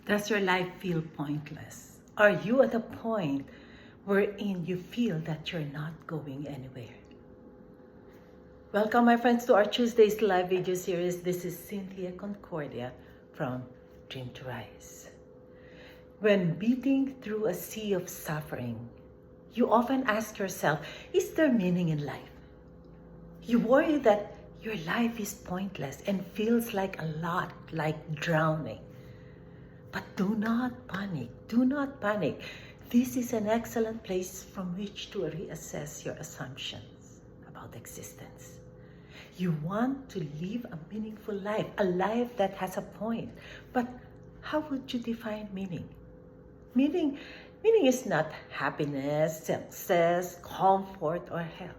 Does your life feel pointless? Are you at a point wherein you feel that you're not going anywhere? Welcome, my friends, to our Tuesday's live video series. This is Cynthia Concordia from Dream to Rise. When beating through a sea of suffering, you often ask yourself, is there meaning in life? You worry that your life is pointless and feels like a lot like drowning. But do not panic. Do not panic. This is an excellent place from which to reassess your assumptions about existence. You want to live a meaningful life, a life that has a point. But how would you define meaning? Meaning is not happiness, success, comfort, or health.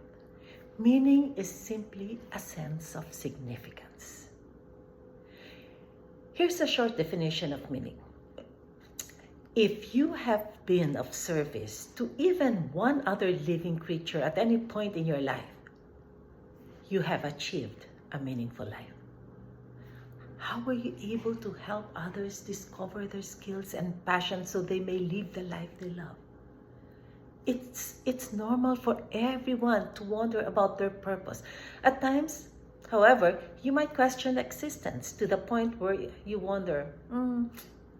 Meaning is simply a sense of significance. Here's a short definition of meaning. If you have been of service to even one other living creature at any point in your life, you have achieved a meaningful life. How were you able to help others discover their skills and passions so they may live the life they love? It's normal for everyone to wonder about their purpose. At times, however, you might question existence to the point where you wonder,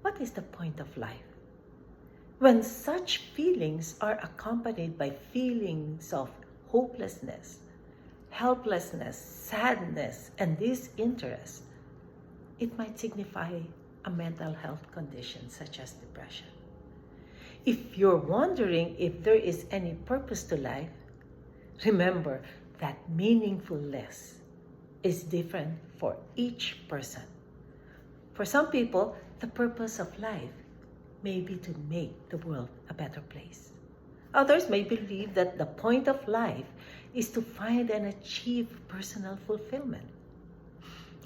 what is the point of life? When such feelings are accompanied by feelings of hopelessness, helplessness, sadness, and disinterest, it might signify a mental health condition such as depression. If you're wondering if there is any purpose to life, remember that meaningfulness is different for each person. For some people, the purpose of life may be to make the world a better place. Others may believe that the point of life is to find and achieve personal fulfillment.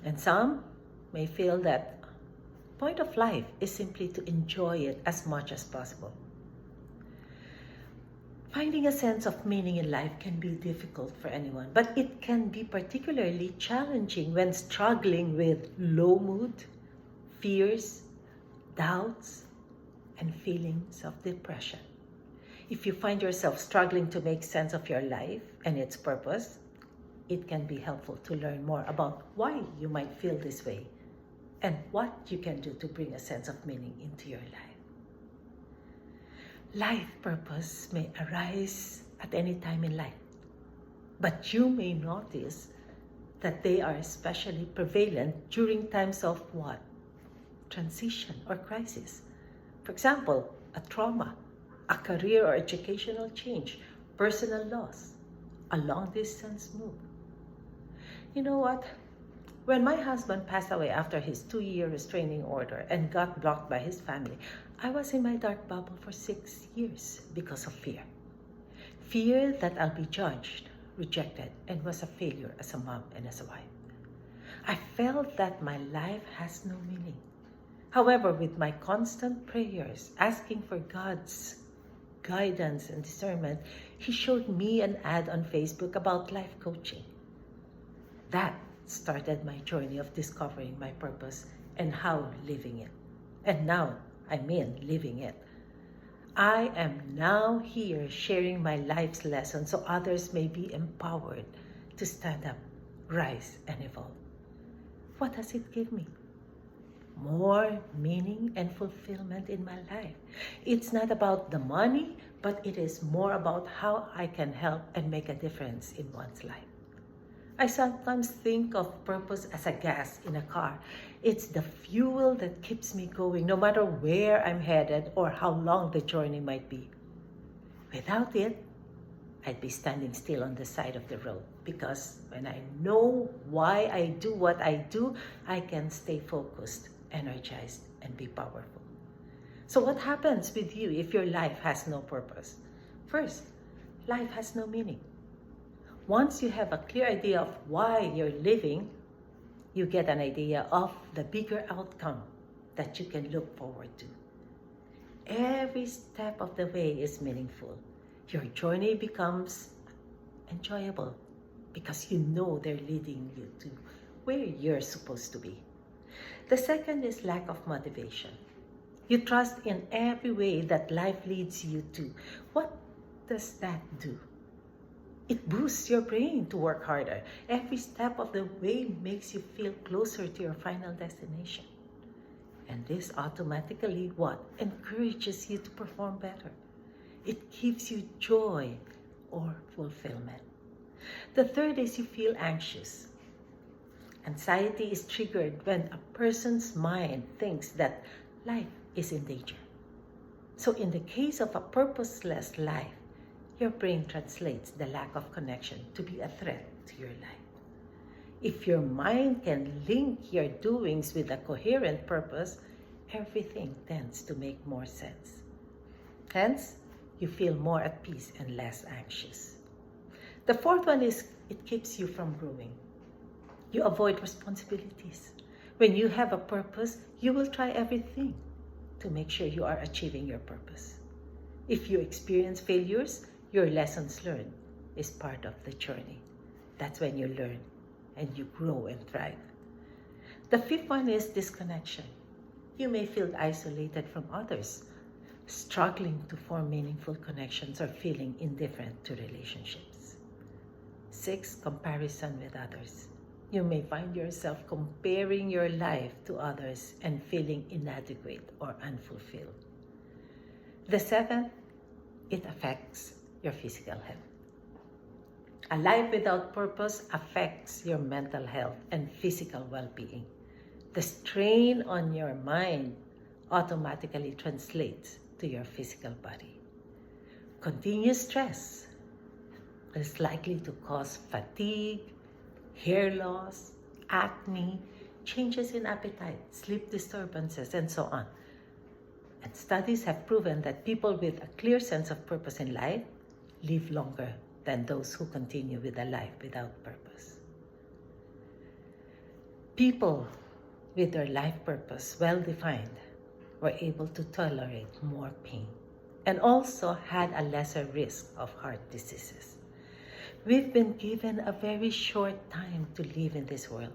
And some may feel that the point of life is simply to enjoy it as much as possible. Finding a sense of meaning in life can be difficult for anyone, but it can be particularly challenging when struggling with low mood, fears, doubts, and feelings of depression. If you find yourself struggling to make sense of your life and its purpose, it can be helpful to learn more about why you might feel this way and what you can do to bring a sense of meaning into your life. Life purpose may arise at any time in life, but you may notice that they are especially prevalent during times of what? Transition or crisis. For example, a trauma, a career or educational change, personal loss, a long-distance move. You know what? When my husband passed away after his 2-year restraining order and got blocked by his family, I was in my dark bubble for 6 years because of fear. Fear that I'll be judged, rejected, and was a failure as a mom and as a wife. I felt that my life has no meaning. However, with my constant prayers, asking for God's guidance and discernment, He showed me an ad on Facebook about life coaching. That started my journey of discovering my purpose and how living it. And now, living it. I am now here sharing my life's lessons so others may be empowered to stand up, rise, and evolve. What does it give me? More meaning and fulfillment in my life. It's not about the money, but it is more about how I can help and make a difference in one's life. I sometimes think of purpose as a gas in a car. It's the fuel that keeps me going no matter where I'm headed or how long the journey might be. Without it, I'd be standing still on the side of the road, because when I know why I do what I do, I can stay focused, energized, and be powerful. So what happens with you if your life has no purpose? First, life has no meaning. Once you have a clear idea of why you're living, you get an idea of the bigger outcome that you can look forward to. Every step of the way is meaningful. Your journey becomes enjoyable because you know they're leading you to where you're supposed to be. The second is lack of motivation. You trust in every way that life leads you to. What does that do? It boosts your brain to work harder. Every step of the way makes you feel closer to your final destination. And this automatically what? Encourages you to perform better. It gives you joy or fulfillment. The third is you feel anxious. Anxiety is triggered when a person's mind thinks that life is in danger. So in the case of a purposeless life, your brain translates the lack of connection to be a threat to your life. If your mind can link your doings with a coherent purpose, everything tends to make more sense. Hence, you feel more at peace and less anxious. The fourth one is it keeps you from growing. You avoid responsibilities. When you have a purpose, you will try everything to make sure you are achieving your purpose. If you experience failures, your lessons learned is part of the journey. That's when you learn and you grow and thrive. The fifth one is disconnection. You may feel isolated from others, struggling to form meaningful connections or feeling indifferent to relationships. 6, comparison with others. You may find yourself comparing your life to others and feeling inadequate or unfulfilled. The 7th, it affects your physical health. A life without purpose affects your mental health and physical well-being. The strain on your mind automatically translates to your physical body. Continuous stress is likely to cause fatigue, hair loss, acne, changes in appetite, sleep disturbances, and so on. And studies have proven that people with a clear sense of purpose in life live longer than those who continue with a life without purpose. People with their life purpose well defined were able to tolerate more pain and also had a lesser risk of heart diseases. We've been given a very short time to live in this world.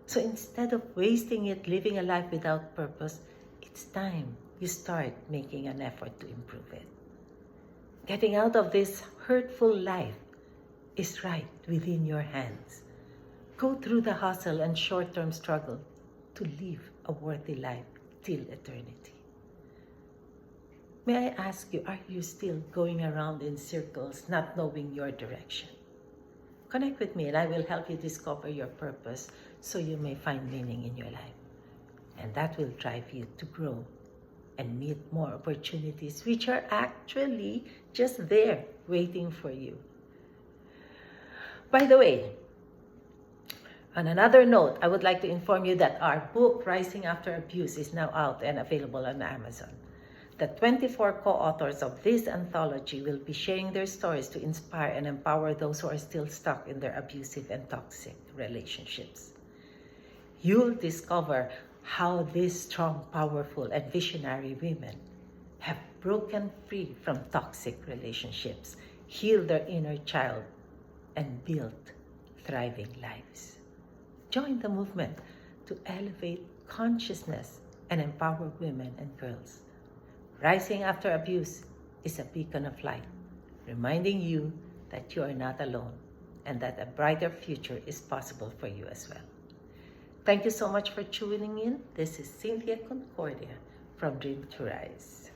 So instead of wasting it living a life without purpose, it's time you start making an effort to improve it. Getting out of this hurtful life is right within your hands. Go through the hustle and short-term struggle to live a worthy life till eternity. May I ask you, are you still going around in circles, not knowing your direction? Connect with me and I will help you discover your purpose so you may find meaning in your life. And that will drive you to grow and meet more opportunities which are actually just there waiting for you. By the way, on another note, I would like to inform you that our book, Rising After Abuse, is now out and available on Amazon. The 24 co-authors of this anthology will be sharing their stories to inspire and empower those who are still stuck in their abusive and toxic relationships. You'll discover how these strong, powerful, and visionary women have broken free from toxic relationships, healed their inner child, and built thriving lives. Join the movement to elevate consciousness and empower women and girls. Rising After Abuse is a beacon of light, reminding you that you are not alone and that a brighter future is possible for you as well. Thank you so much for tuning in. This is Cynthia Concordia from Dream to Rise.